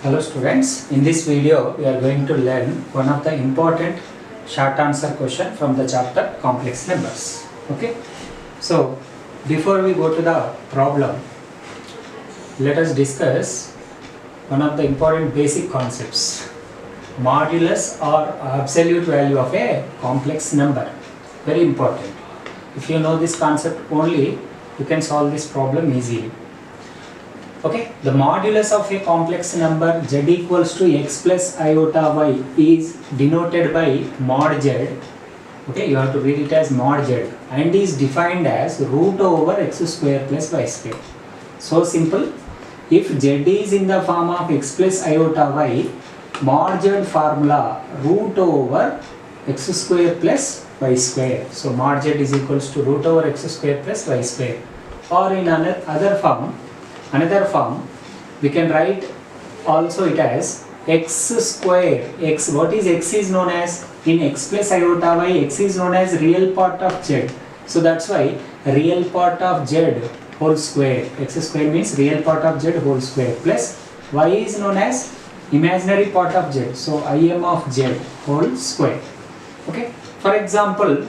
Hello students, in this video we are going to learn one of the important short answer question from the chapter complex numbers. Okay, so before we go to the problem, let us discuss one of the important basic concepts. Modulus or absolute value of a complex number. Very important. If you know this concept only, you can solve this problem easily. Okay, the modulus of a complex number z equals to x plus iota y is denoted by mod z. Okay, you have to read it as mod z and is defined as root over x square plus y square. So simple. If z is in the form of x plus iota y, mod z formula root over x square plus y square. So mod z is equals to root over x square plus y square. Or in another form, we can write also it as x square. X, what is x is known as? In x plus iota y, x is known as real part of z. So that's why real part of z whole square. X square means real part of z whole square plus y is known as imaginary part of z. So im of z whole square. Okay. For example,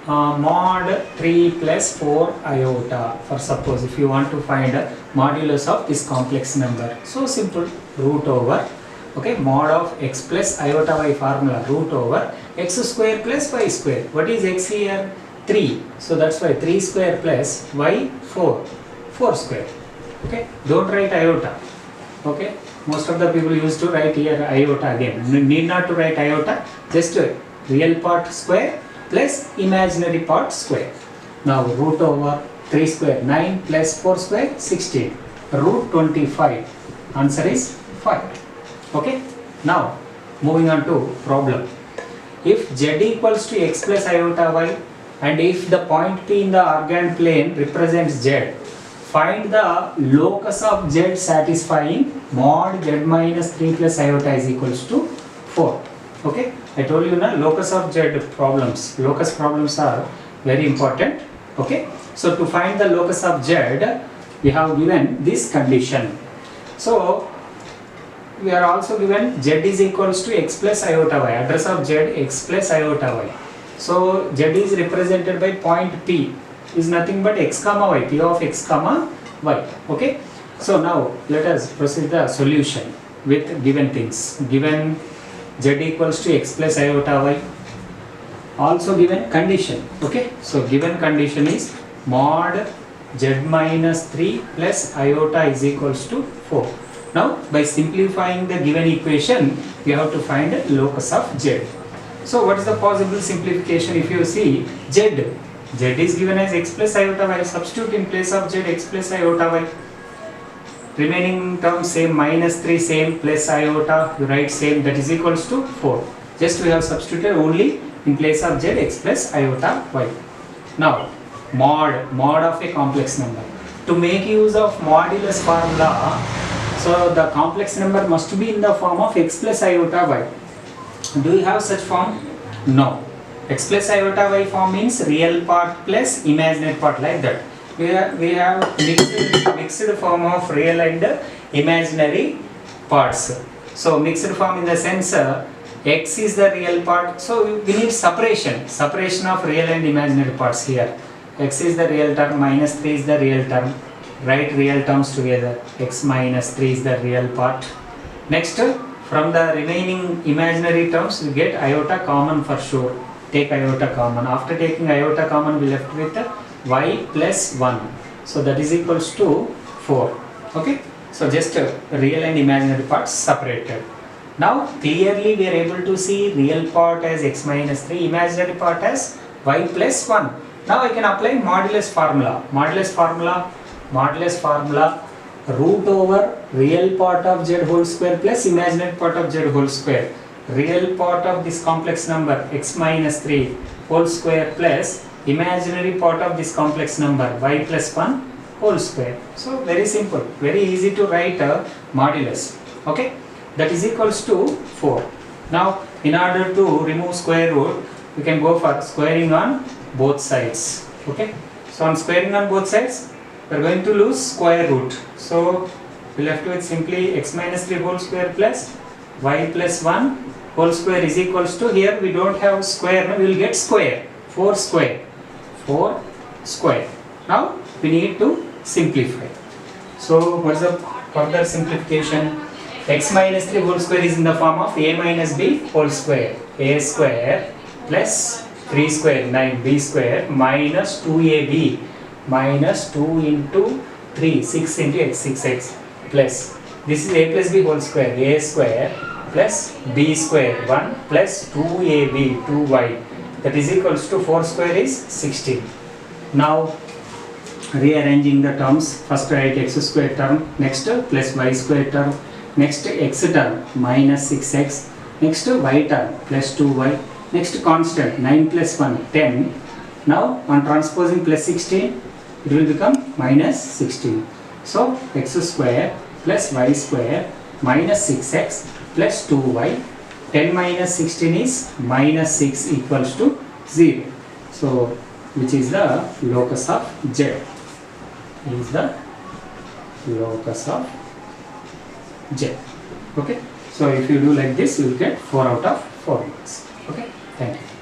mod 3 plus 4 iota, for suppose if you want to find a modulus of this complex number. So simple, root over, okay, mod of x plus iota y formula, root over x square plus y square. What is x here? 3. So that's why 3 square plus y 4, 4 square. Okay, don't write iota. Okay, most of the people used to write here iota again. Need not to write iota, just real part square plus imaginary part square. Now root over 3 square 9 plus 4 square 16. Root 25. Answer is 5. Okay. Now moving on to problem. If z equals to x plus iota y and if the point P in the organoid plane represents z, find the locus of z satisfying mod z minus 3 plus iota is equals to 4. Okay, I told you na locus of z problems. Locus problems are very important. Okay, so to find the locus of z, we have given this condition. So we are also given z is equals to x plus iota y. Address of z x plus iota y. So z is represented by point P is nothing but x comma y. P of x comma y. Okay. So now let us proceed the solution with given things. Given z equals to x plus iota y, also given condition. Okay, so given condition is mod z minus 3 plus iota is equals to 4. Now by simplifying the given equation, we have to find the locus of z. So what is the possible simplification? If you see z is given as x plus iota y, substitute in place of z x plus iota y. Remaining term same, minus 3 same, plus iota, you write same, that is equals to 4. Just we have substituted only in place of z x plus iota y. Now mod of a complex number. To make use of modulus formula, so the complex number must be in the form of x plus iota y. Do you have such form? No. X plus iota y form means real part plus imaginary part, like that. We have mixed form of real and imaginary parts. So mixed form in the sense x is the real part. So we need separation of real and imaginary parts here. X is the real term, minus 3 is the real term. Write real terms together. X minus 3 is the real part. Next, from the remaining imaginary terms, we get iota common for sure. Take iota common. After taking iota common, we left with y plus 1. So that is equals to 4. Okay. So just real and imaginary parts separated. Now clearly we are able to see real part as x minus 3, imaginary part as y plus 1. Now I can apply modulus formula. Modulus formula root over real part of z whole square plus imaginary part of z whole square. Real part of this complex number x minus 3 whole square plus imaginary part of this complex number y plus 1 whole square. So very simple, very easy to write a modulus. Okay, that is equals to 4. Now in order to remove square root, we can go for squaring on both sides. Okay, so on squaring on both sides, we are going to lose square root. So we left with simply x minus 3 whole square plus y plus 1 whole square is equals to, here we don't have square, we will get square, 4 square. Now we need to simplify. So what is the further simplification? X minus 3 whole square is in the form of a minus b whole square. A square plus 3 square 9b square minus 2ab minus 2 into 3 6 into x 6x plus this is a plus b whole square, a square plus b square 1 plus 2ab 2y, that is equals to 4 square is 16. Now rearranging the terms, first write x square term, next plus y square term, next x term minus 6x, next y term plus 2y, next constant 9 plus 1 10. Now on transposing plus 16 it will become minus 16. So x square plus y square minus 6x plus 2y, 10 minus 16 is minus 6 equals to 0. So which is the locus of z, is the locus of z. Okay, so if you do like this you will get 4 out of 4 marks. Okay, thank you.